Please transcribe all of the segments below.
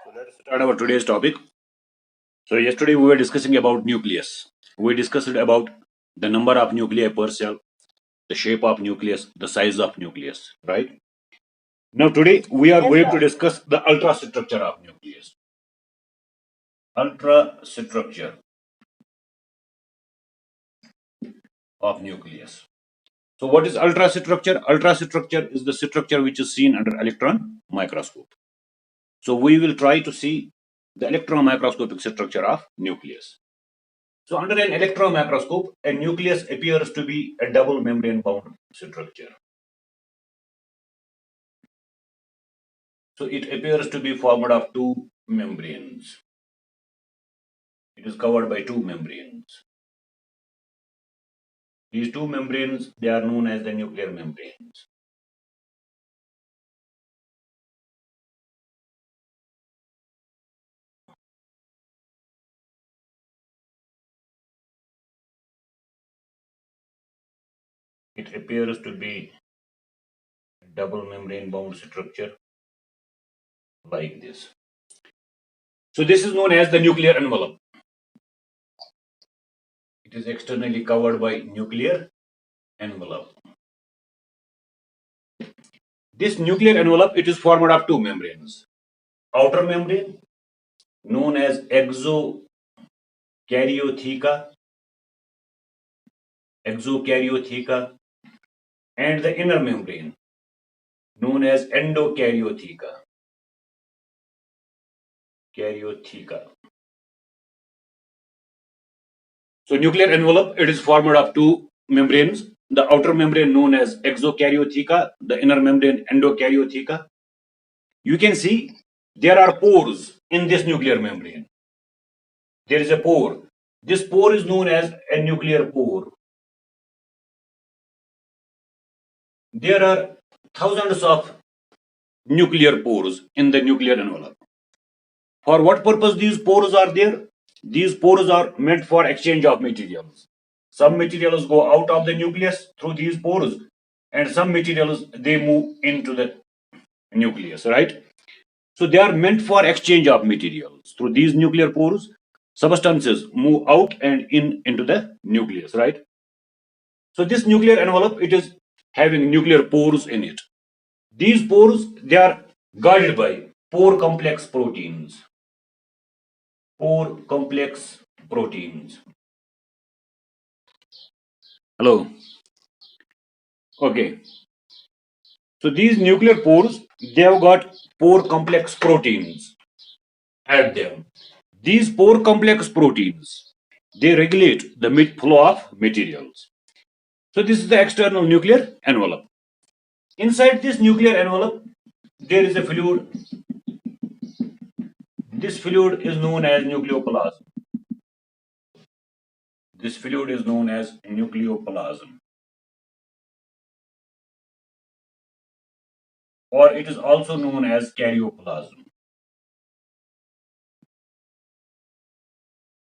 So let's start our today's topic. So yesterday we were discussing about nucleus. We discussed about the number of nuclei per cell, the shape of nucleus, the size of nucleus, right? Now today we are going to discuss the ultrastructure of nucleus. Ultrastructure of nucleus. So what is ultrastructure? Ultrastructure is the structure which is seen under electron microscope. So we will try to see the electron microscopic structure of nucleus. So under an electron microscope, a nucleus appears to be a double membrane bound structure. So it appears to be formed of two membranes. It is covered by two membranes. These two membranes, they are known as the nuclear membranes. It appears to be a double membrane bound structure like this. So this is known as the nuclear envelope. It is externally covered by nuclear envelope. This nuclear envelope, it is formed of two membranes. Outer membrane, known as exokaryotheca, and the inner membrane, known as endokaryotheca. So nuclear envelope, it is formed of two membranes. The outer membrane known as exokaryotheca, the inner membrane endokaryotheca. You can see there are pores in this nuclear membrane. There is a pore. This pore is known as a nuclear pore. There are thousands of nuclear pores in the nuclear envelope. For what purpose these pores are there? These pores are meant for exchange of materials. Some materials go out of the nucleus through these pores, and some materials they move into the nucleus, right? So they are meant for exchange of materials. Through these nuclear pores, substances move out and into the nucleus, right? So this nuclear envelope, it is having nuclear pores in it. These pores, they are guarded by pore complex proteins. Pore complex proteins. Hello. Okay. So these nuclear pores, they have got pore complex proteins at them. These pore complex proteins, they regulate the flow of materials. So this is the external nuclear envelope. Inside this nuclear envelope, there is a fluid. This fluid is known as nucleoplasm. This fluid is known as nucleoplasm. Or it is also known as karyoplasm.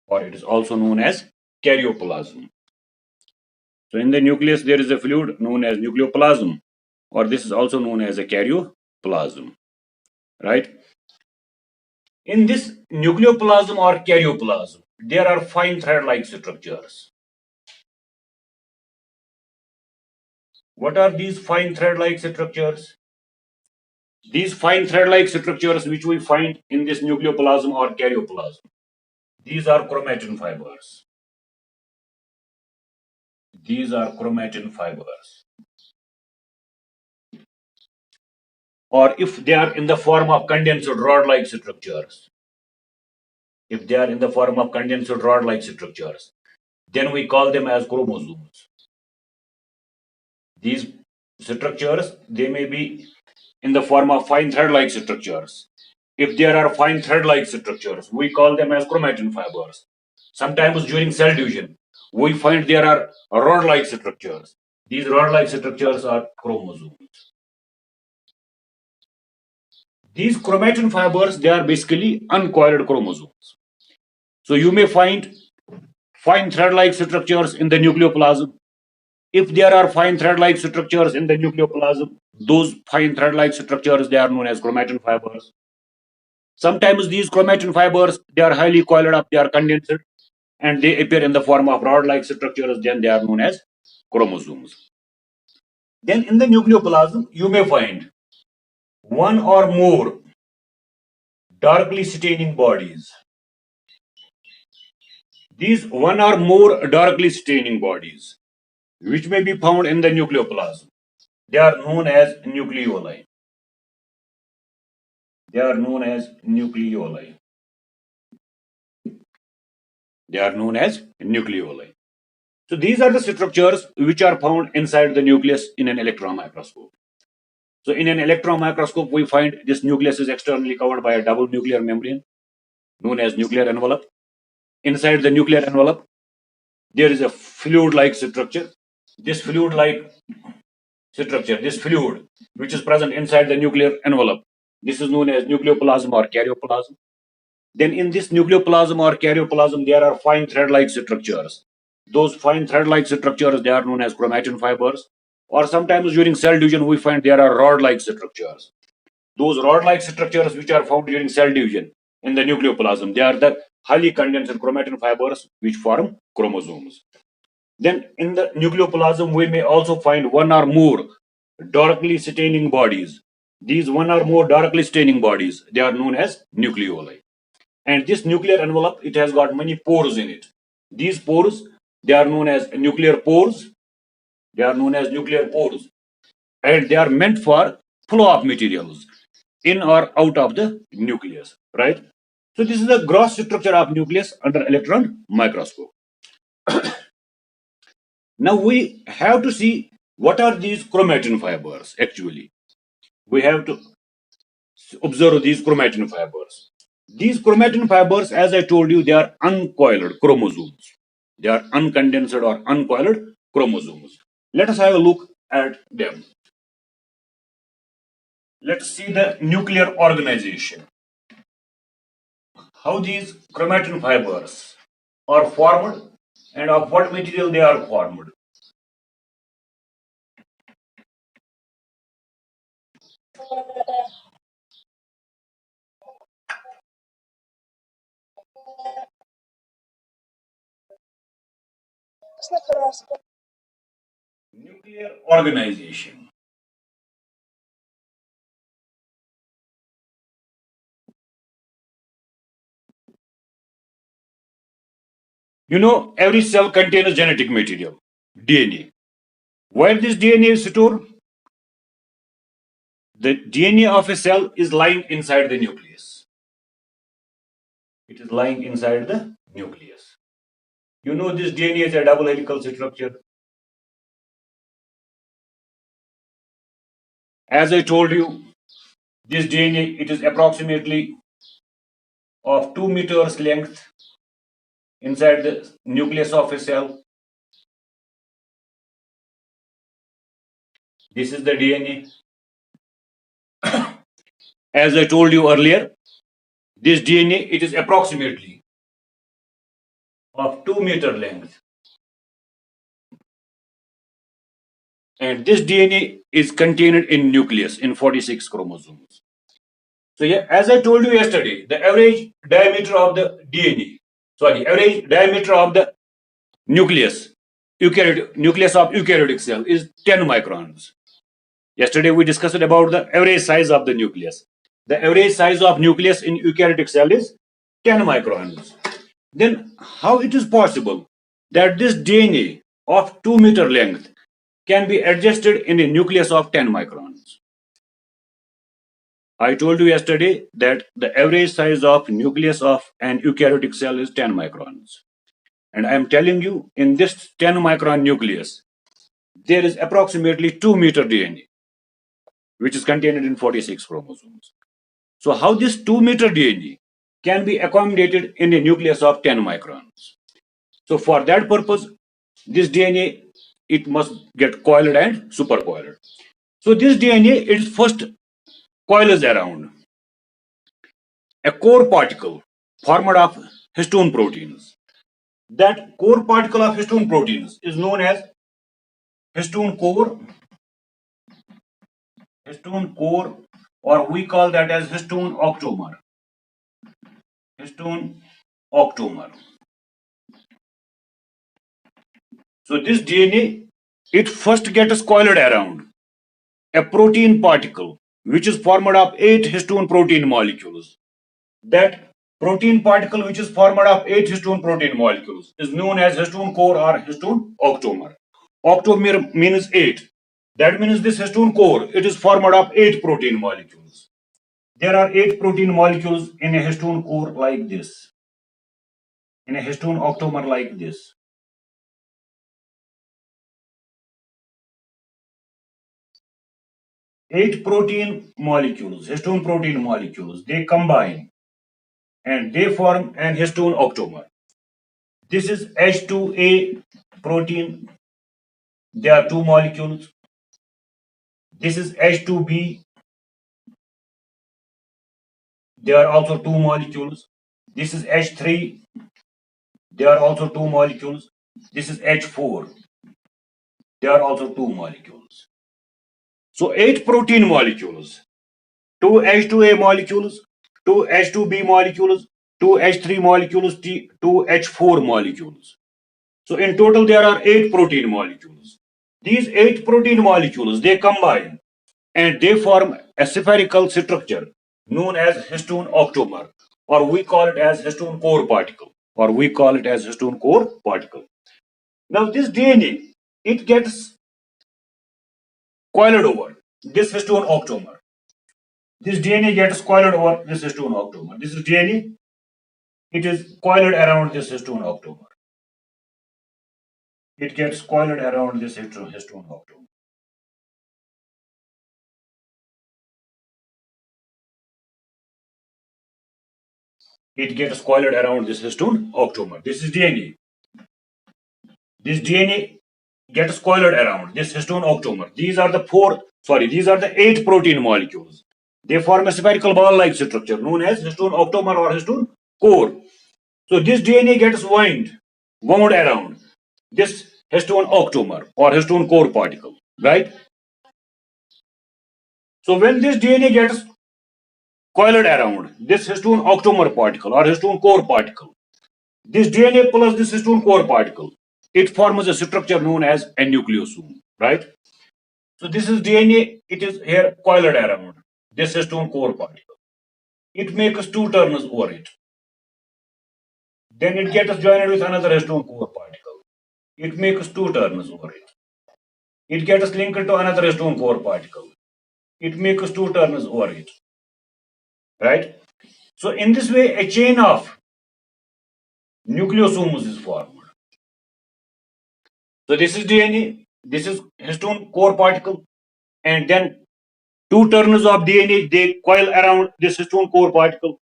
Or it is also known as karyoplasm. So in the nucleus, there is a fluid known as nucleoplasm, or this is also known as a karyoplasm, right? In this nucleoplasm or karyoplasm, there are fine thread-like structures. What are these fine thread-like structures? These fine thread-like structures which we find in this nucleoplasm or karyoplasm, these are chromatin fibers. These are chromatin fibers. Or if they are in the form of condensed rod-like structures, then we call them as chromosomes. These structures, they may be in the form of fine thread-like structures. If there are fine thread-like structures, we call them as chromatin fibers. Sometimes during cell division, we find there are rod-like structures. These rod-like structures are chromosomes. These chromatin fibers, they are basically uncoiled chromosomes. So you may find fine thread-like structures in the nucleoplasm. If there are fine thread-like structures in the nucleoplasm, those fine thread-like structures, they are known as chromatin fibers. Sometimes these chromatin fibers, they are highly coiled up, they are condensed, and they appear in the form of rod-like structures. Then they are known as chromosomes. Then in the nucleoplasm, you may find one or more darkly staining bodies. These one or more darkly staining bodies, which may be found in the nucleoplasm, they are known as nucleoli. They are known as nucleoli. They are known as nucleoli. So these are the structures which are found inside the nucleus in an electron microscope. So in an electron microscope, we find this nucleus is externally covered by a double nuclear membrane known as nuclear envelope. Inside the nuclear envelope, there is a fluid-like structure. This fluid-like structure, this fluid, which is present inside the nuclear envelope, this is known as nucleoplasm or karyoplasm. Then in this nucleoplasm or karyoplasm, there are fine thread-like structures. Those fine thread-like structures, they are known as chromatin fibers. Or sometimes during cell division, we find there are rod-like structures. Those rod-like structures which are found during cell division in the nucleoplasm, they are the highly condensed chromatin fibers which form chromosomes. Then in the nucleoplasm, we may also find one or more darkly staining bodies. These one or more darkly staining bodies, they are known as nucleoli. And this nuclear envelope, it has got many pores in it. These pores, they are known as nuclear pores. They are known as nuclear pores. And they are meant for flow of materials in or out of the nucleus, right? So this is the gross structure of nucleus under electron microscope. Now we have to see what are these chromatin fibers actually. We have to observe these chromatin fibers. These chromatin fibers, as I told you, they are uncoiled chromosomes. They are uncondensed or uncoiled chromosomes. Let us have a look at them. Let's see the nuclear organization. How these chromatin fibers are formed and of what material they are formed. Nuclear organization. You know, every cell contains genetic material, DNA. Where this DNA is stored? The DNA of a cell is lying inside the nucleus. It is lying inside the nucleus. You know this DNA is a double helical structure. As I told you, this DNA, it is approximately of 2 meters length inside the nucleus of a cell. This is the DNA. As I told you earlier, this DNA, it is approximately of 2 meter length. And this DNA is contained in nucleus in 46 chromosomes. So yeah, as I told you yesterday, the average diameter of the DNA, average diameter of the nucleus, nucleus of eukaryotic cell is 10 microns. Yesterday we discussed about the average size of the nucleus. The average size of nucleus in eukaryotic cell is 10 microns. Then how it is possible that this DNA of 2 meter length can be adjusted in a nucleus of 10 microns? I told you yesterday that the average size of nucleus of an eukaryotic cell is 10 microns. And I am telling you, in this 10 micron nucleus, there is approximately 2 meter DNA, which is contained in 46 chromosomes. So how this 2 meter DNA can be accommodated in a nucleus of 10 microns? So for that purpose, this DNA, it must get coiled and supercoiled. So this DNA, it first coils around a core particle formed of histone proteins. That core particle of histone proteins is known as histone core, or we call that as histone octamer. histone octamer. So this DNA, it first gets coiled around a protein particle which is formed of 8 histone protein molecules. That protein particle which is formed of 8 histone protein molecules is known as histone core or histone octamer. Octamer means 8. That means this histone core, it is formed of 8 protein molecules. There are 8 protein molecules in a histone core like this, in a histone octamer like this. 8 protein molecules, histone protein molecules, they combine and they form an histone octamer. This is H2A protein. There are 2 molecules. This is H2B. There are also 2 molecules. This is H3. There are also 2 molecules. This is H4. There are also 2 molecules. So 8 protein molecules, 2 H2A molecules, 2 H2B molecules, 2 H3 molecules, 2 H4 molecules. So in total there are 8 protein molecules. These 8 protein molecules, they combine and they form a spherical structure known as histone octamer, or we call it as histone core particle, Now this DNA, it gets coiled over this histone octamer. This DNA gets coiled over this histone octamer. This is DNA, it is coiled around this histone octamer. It gets coiled around this histone octamer. It gets coiled around this histone octamer. This is DNA. This DNA gets coiled around this histone octamer. These are the 8 protein molecules. They form a spherical ball-like structure known as histone octamer or histone core. So this DNA gets wound around this histone octamer or histone core particle, right? So when this DNA gets coiled around this histone octamer particle or histone core particle, this DNA plus this histone core particle, it forms a structure known as a nucleosome, right? So this is DNA, it is here coiled around this histone core particle. It makes 2 turns over it. Then it gets joined with another histone core particle. It makes 2 turns over it. It gets linked to another histone core particle. It makes 2 turns over it, right? So in this way, a chain of nucleosomes is formed. So this is DNA, this is histone core particle, and then 2 turns of DNA, they coil around this histone core particle.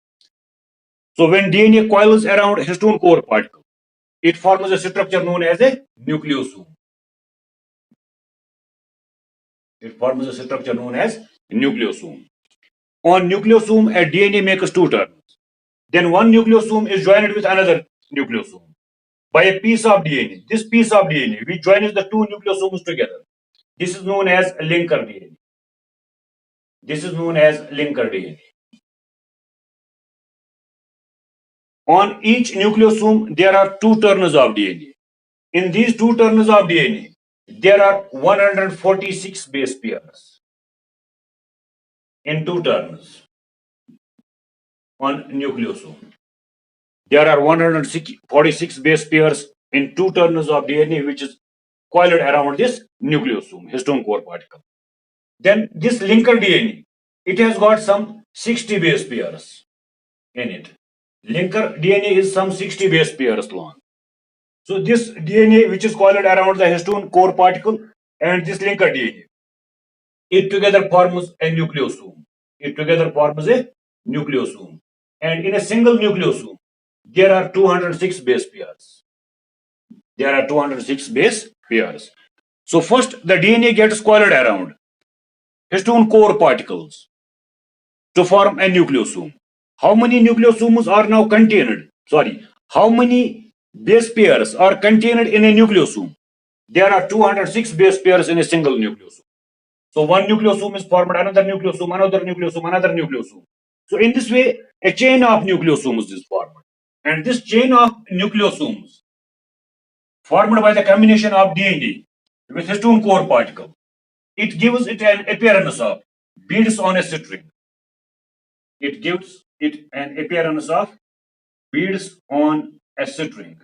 So when DNA coils around histone core particle, it forms a structure known as a nucleosome. On nucleosome, a DNA makes 2 turns. Then one nucleosome is joined with another nucleosome by a piece of DNA. This piece of DNA, which joins the 2 nucleosomes together, this is known as linker DNA. On each nucleosome, there are 2 turns of DNA. In these 2 turns of DNA, there are 146 base pairs in 2 turns on nucleosome. There are 146 base pairs in 2 turns of DNA, which is coiled around this nucleosome, histone core particle. Then this linker DNA, it has got some 60 base pairs in it. Linker DNA is some 60 base pairs long. So this DNA, which is coiled around the histone core particle, and this linker DNA, it together forms a nucleosome. And in a single nucleosome, there are 206 base pairs. So first, the DNA gets coiled around histone core particles to form a nucleosome. How many nucleosomes are now contained? How many base pairs are contained in a nucleosome? There are 206 base pairs in a single nucleosome. So one nucleosome is formed, another nucleosome. So in this way, a chain of nucleosomes is formed. And this chain of nucleosomes formed by the combination of DNA with histone core particle, it gives it an appearance of beads on a string. It gives it an appearance of beads on a string.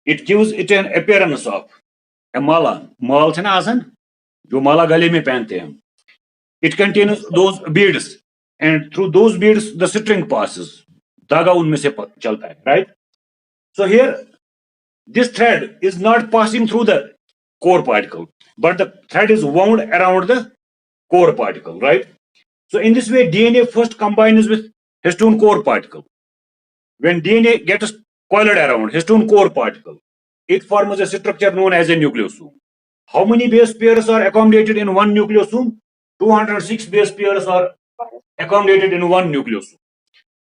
It gives it an appearance of a mala. Mal है ना आसन जो माला गले में पहनते हैं. It contains those beads, and through those beads the string passes. धागा उनमें से चलता है, right? So here this thread is not passing through the core particle, but the thread is wound around the core particle, right? So in this way, DNA first combines with histone core particle. When DNA gets coiled around histone core particle, it forms a structure known as a nucleosome. How many base pairs are accommodated in one nucleosome? 206 base pairs are accommodated in one nucleosome.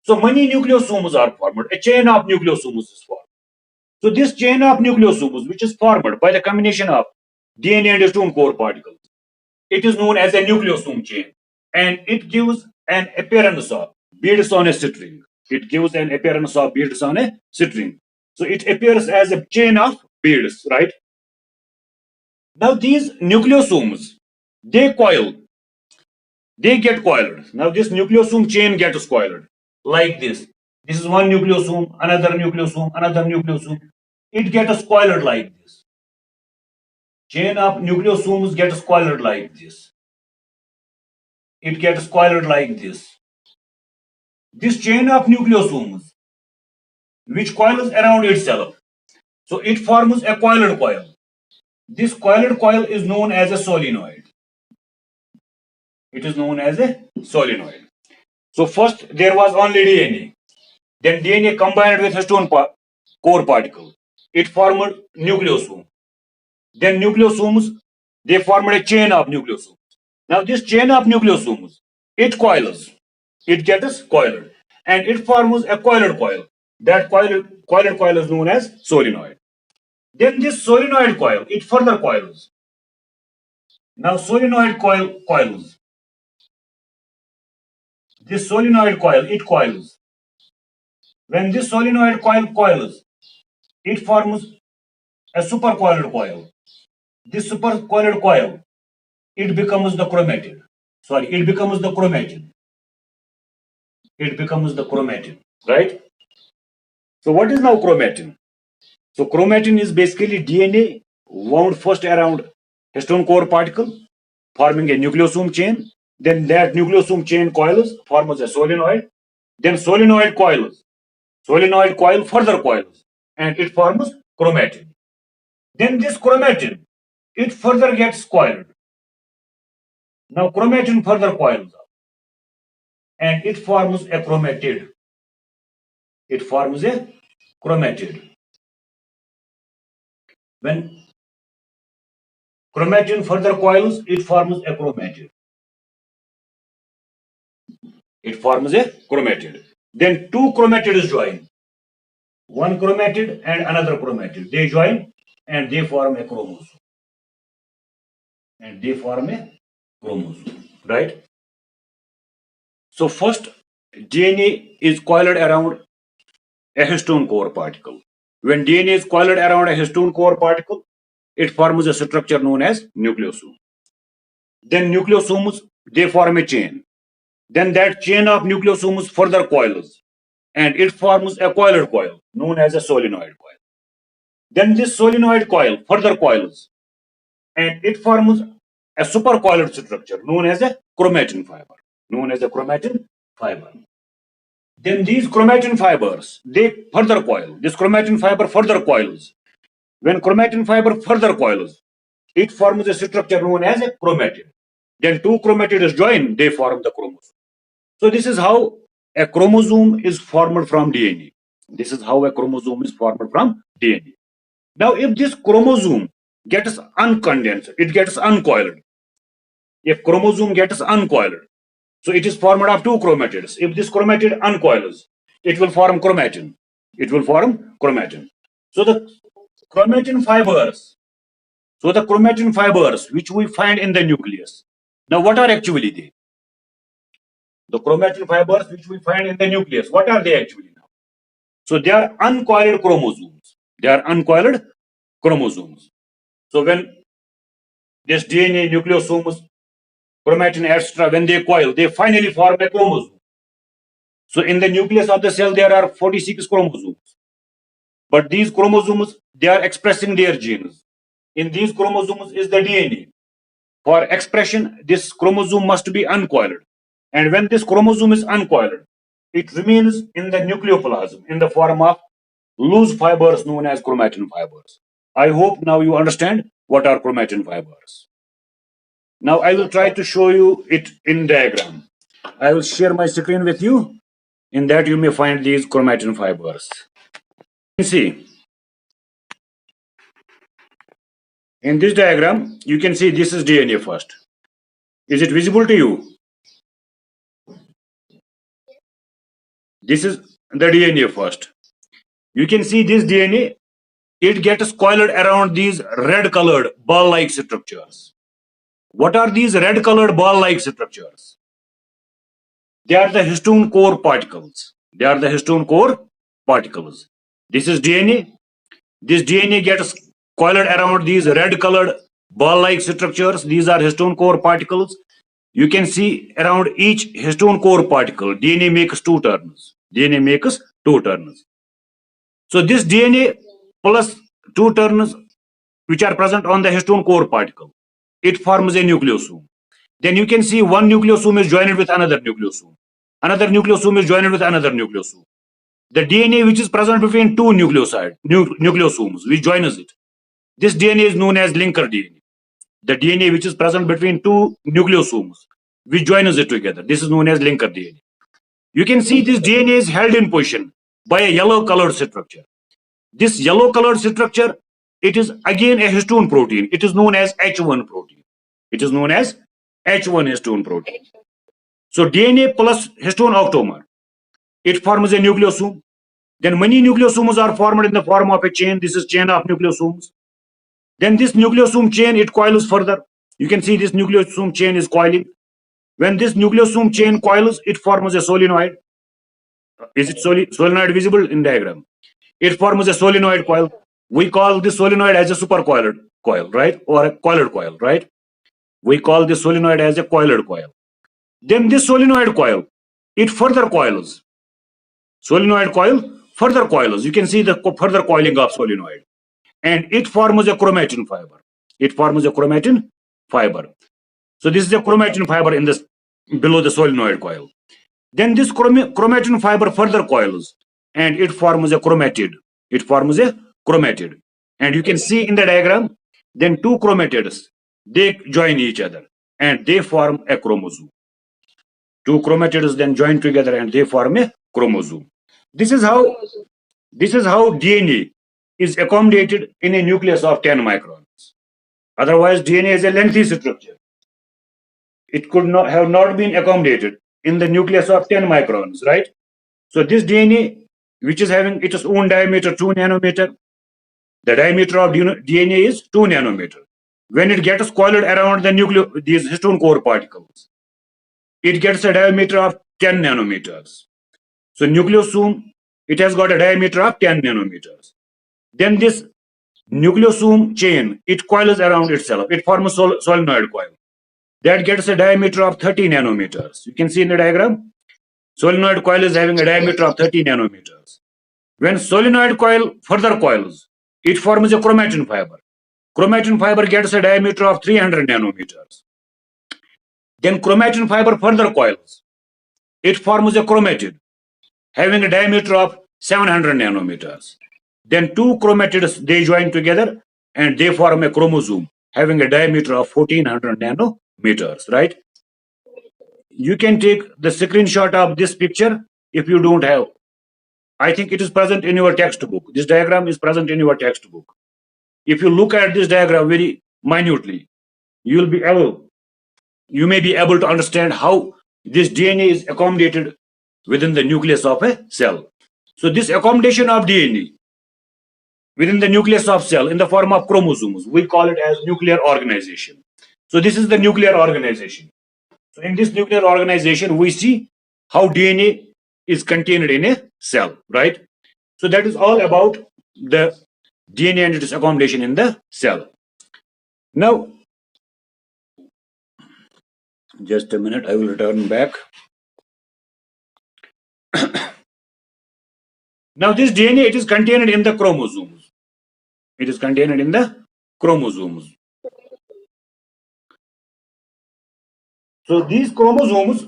So many nucleosomes are formed. A chain of nucleosomes is formed. So this chain of nucleosomes, which is formed by the combination of DNA and histone core particles, it is known as a nucleosome chain, and it gives an appearance of beads on a string. It gives an appearance of beads on a string. So it appears as a chain of beads, right? Now these nucleosomes, they coil. They get coiled. Now this nucleosome chain gets coiled like this. This is one nucleosome, another nucleosome, another nucleosome. It gets coiled like this. Chain of nucleosomes gets coiled like this. It gets coiled like this. This chain of nucleosomes, which coils around itself, so it forms a coiled coil. This coiled coil is known as a solenoid. It is known as a solenoid. So first there was only DNA. Then DNA combined with histone core particle. It formed nucleosome. Then nucleosomes, they formed a chain of nucleosomes. Now this chain of nucleosomes, it coils. It gets coiled. And it forms a coiled coil. That coiled coil is known as solenoid. Then this solenoid coil, it further coils. Now solenoid coil coils. This solenoid coil, it coils. When this solenoid coil coils, it forms a supercoiled coil. This supercoiled coil, it becomes the chromatin. Sorry, it becomes the chromatin. It becomes the chromatin, right? So what is now chromatin? So chromatin is basically DNA wound first around histone core particle, forming a nucleosome chain. Then that nucleosome chain coils, forms a solenoid. Then solenoid coils. Solenoid coil further coils, and it forms chromatin. Then this chromatin, it further gets coiled. Now chromatin further coils up, and it forms a chromatid. It forms a chromatid. When chromatin further coils, it forms a chromatid. It forms a chromatid. Then two chromatids join. One chromatid and another chromatid. They join and they form a chromosome. And they form a chromosome, right? So first, DNA is coiled around a histone core particle. When DNA is coiled around a histone core particle, it forms a structure known as nucleosome. Then nucleosomes, they form a chain. Then that chain of nucleosomes further coils, and it forms a coiled coil known as a solenoid coil. Then this solenoid coil further coils, and it forms a supercoiled structure known as a chromatin fiber. Known as a chromatin fiber. Then these chromatin fibers, they further coil. This chromatin fiber further coils. When chromatin fiber further coils, it forms a structure known as a chromatid. Then two chromatids join, they form the chromosome. So this is how a chromosome is formed from DNA. This is how a chromosome is formed from DNA. Now, if this chromosome gets uncondensed, it gets uncoiled. If chromosome gets uncoiled, so it is formed of two chromatids. If this chromatid uncoils, it will form chromatin. It will form chromatin. So the chromatin fibers, which we find in the nucleus. Now, what are actually they? The chromatin fibers which we find in the nucleus. What are they actually now? So they are uncoiled chromosomes. They are uncoiled chromosomes. So when this DNA, nucleosomes, chromatin, etc., when they coil, they finally form a chromosome. So in the nucleus of the cell, there are 46 chromosomes. But these chromosomes, they are expressing their genes. In these chromosomes is the DNA. For expression, this chromosome must be uncoiled. And when this chromosome is uncoiled, it remains in the nucleoplasm in the form of loose fibers known as chromatin fibers. I hope now you understand what are chromatin fibers. Now I will try to show you it in diagram. I will share my screen with you. In that you may find these chromatin fibers. You see, in this diagram, you can see this is DNA first. Is it visible to you? This is the DNA first. You can see this DNA, it gets coiled around these red colored ball-like structures. What are these red colored ball-like structures? They are the histone core particles. They are the histone core particles. This is DNA. This DNA gets coiled around these red colored ball-like structures. These are histone core particles. You can see around each histone core particle, DNA makes two turns. DNA makes two turns. So this DNA plus two turns which are present on the histone core particle, it forms a nucleosome. Then you can see one nucleosome is joined with another nucleosome. Another nucleosome is joined with another nucleosome. The DNA which is present between two nucleosomes, which joins it. This DNA is known as linker DNA. The DNA which is present between two nucleosomes, which joins it together. This is known as linker DNA. You can see this DNA is held in position by a yellow colored structure. This yellow colored structure, it is again a histone protein. It is known as H1 protein. It is known as H1 histone protein. So DNA plus histone octamer, it forms a nucleosome. Then many nucleosomes are formed in the form of a chain. This is chain of nucleosomes. Then this nucleosome chain, it coils further. You can see this nucleosome chain is coiling. When this nucleosome chain coils, it forms a solenoid. Is it solenoid visible in diagram? It forms a solenoid coil. We call this solenoid as a supercoiled coil, right? Or a coiled coil, right? We call this solenoid as a coiled coil. Then this solenoid coil, it further coils. Solenoid coil further coils. You can see the further coiling of solenoid. And it forms a chromatin fiber. It forms a chromatin fiber. So this is a chromatin fiber in this below the solenoid coil. Then this chromatin fiber further coils and it forms a chromatid. It forms a chromatid. And you can see in the diagram, then two chromatids, they join each other and they form a chromosome. Two chromatids then join together and they form a chromosome. This is how DNA is accommodated in a nucleus of 10 microns. Otherwise, DNA is a lengthy structure. It could not have been accommodated in the nucleus of 10 microns, right? So this DNA, which is having its own diameter 2 nanometer, the diameter of DNA is 2 nanometer. When it gets coiled around the these histone core particles, it gets a diameter of 10 nanometers. So nucleosome, it has got a diameter of 10 nanometers. Then this nucleosome chain, it coils around itself. It forms a solenoid coil. That gets a diameter of 30 nanometers. You can see in the diagram, solenoid coil is having a diameter of 30 nanometers. When solenoid coil further coils, it forms a chromatin fiber. Chromatin fiber gets a diameter of 300 nanometers. Then chromatin fiber further coils. It forms a chromatid having a diameter of 700 nanometers. Then two chromatids, they join together and they form a chromosome having a diameter of 1400 nanometers, right? You can take the screenshot of this picture if you don't have. I think it is present in your textbook. This diagram is present in your textbook. If you look at this diagram very minutely, you may be able to understand how this DNA is accommodated within the nucleus of a cell. So this accommodation of DNA within the nucleus of cell in the form of chromosomes, we call it as nuclear organization. So this is the nuclear organization. So in this nuclear organization, we see how DNA is contained in a cell, right? So that is all about the DNA and its accumulation in the cell. Now, just a minute, I will return back. Now, this DNA, it is contained in the chromosomes. It is contained in the chromosomes. So these chromosomes,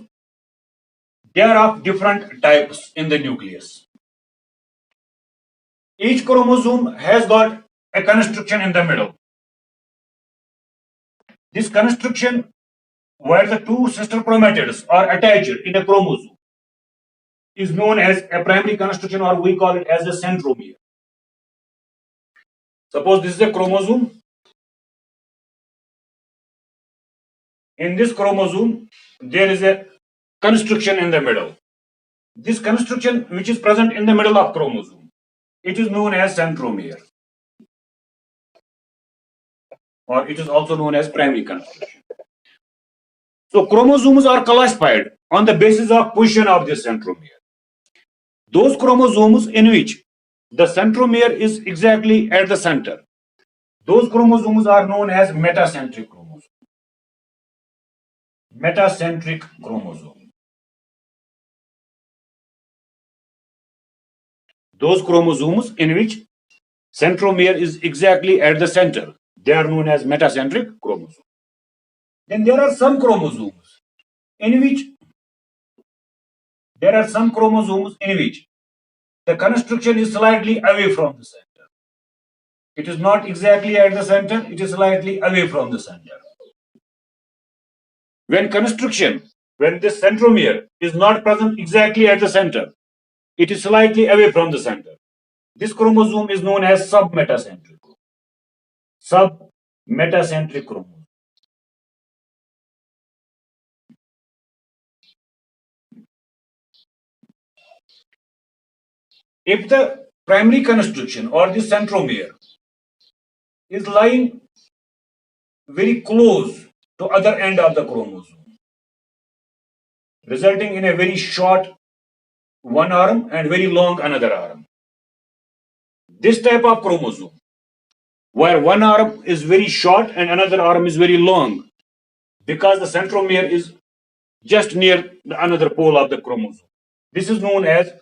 they are of different types in the nucleus. Each chromosome has got a constriction in the middle. This constriction, where the two sister chromatids are attached in a chromosome, is known as a primary constriction, or we call it as a centromere. Suppose this is a chromosome. In this chromosome, there is a constriction in the middle. This constriction, which is present in the middle of chromosome, it is known as centromere, or it is also known as primary constriction. So chromosomes are classified on the basis of position of this centromere. Those chromosomes in which the centromere is exactly at the center, those chromosomes are known as metacentric chromosomes. Metacentric chromosome. Those chromosomes in which centromere is exactly at the center, they are known as metacentric chromosomes. Then there are some chromosomes in which the constriction is slightly away from the center. It is not exactly at the center, it is slightly away from the center. When this centromere is not present exactly at the center, it is slightly away from the center. This chromosome is known as submetacentric. Submetacentric chromosome. If the primary constriction or the centromere is lying very close to other end of the chromosome, resulting in a very short one arm and very long another arm. This type of chromosome, where one arm is very short and another arm is very long, because the centromere is just near the another pole of the chromosome. This is known as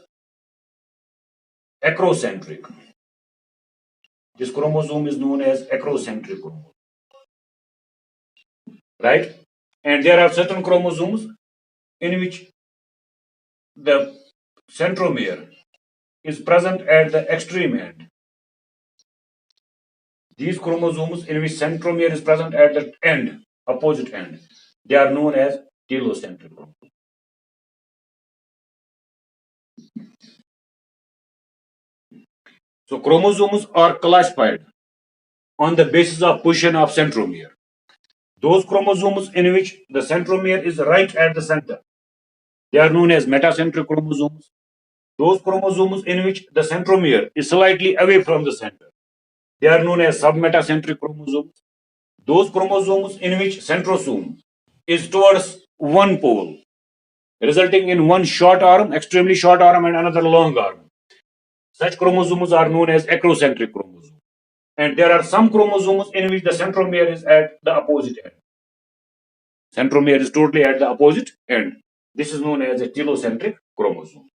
acrocentric. This chromosome is known as acrocentric chromosome. Right? And there are certain chromosomes in which the centromere is present at the extreme end. These chromosomes in which centromere is present at the end, opposite end, they are known as telocentric chromosomes. So chromosomes are classified on the basis of position of centromere. Those chromosomes in which the centromere is right at the center, they are known as metacentric chromosomes. Those chromosomes in which the centromere is slightly away from the center, they are known as submetacentric chromosomes. Those chromosomes in which centrosome is towards one pole, resulting in one short arm, extremely short arm, and another long arm, such chromosomes are known as acrocentric chromosomes. And there are some chromosomes in which the centromere is at the opposite end. Centromere is totally at the opposite end. This is known as a telocentric chromosome.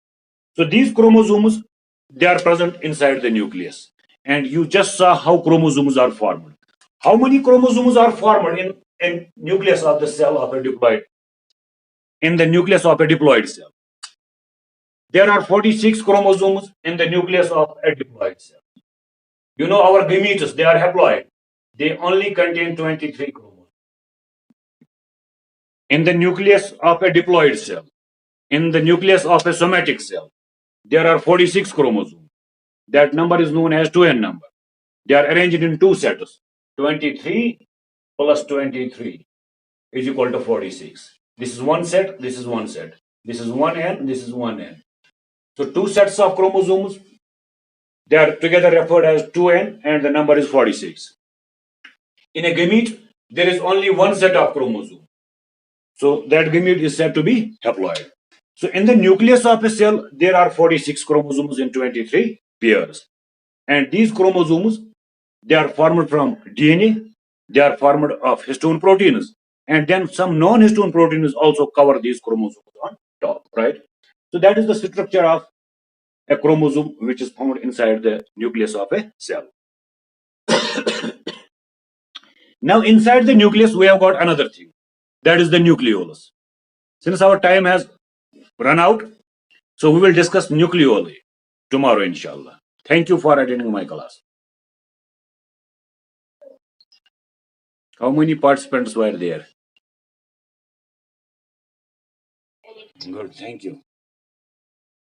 So these chromosomes, they are present inside the nucleus. And you just saw how chromosomes are formed. How many chromosomes are formed in nucleus of the cell of a diploid? In the nucleus of a diploid cell, there are 46 chromosomes in the nucleus of a diploid cell. You know our gametes, they are haploid. They only contain 23 chromosomes. In the nucleus of a diploid cell, in the nucleus of a somatic cell, there are 46 chromosomes. That number is known as 2n number. They are arranged in two sets. 23 plus 23 is equal to 46. This is one set, this is one set. This is 1n, this is 1n. So two sets of chromosomes, they are together referred as 2n, and the number is 46. In a gamete, there is only one set of chromosomes. So that gamete is said to be haploid. So in the nucleus of a cell, there are 46 chromosomes in 23 pairs. And these chromosomes, they are formed from DNA, they are formed of histone proteins, and then some non-histone proteins also cover these chromosomes on top, right? So that is the structure of a chromosome which is found inside the nucleus of a cell. Now inside the nucleus, we have got another thing, that is the nucleolus. Since our time has run out, so we will discuss nucleoli tomorrow, inshallah. Thank you for attending my class. How many participants were there? Good, thank you.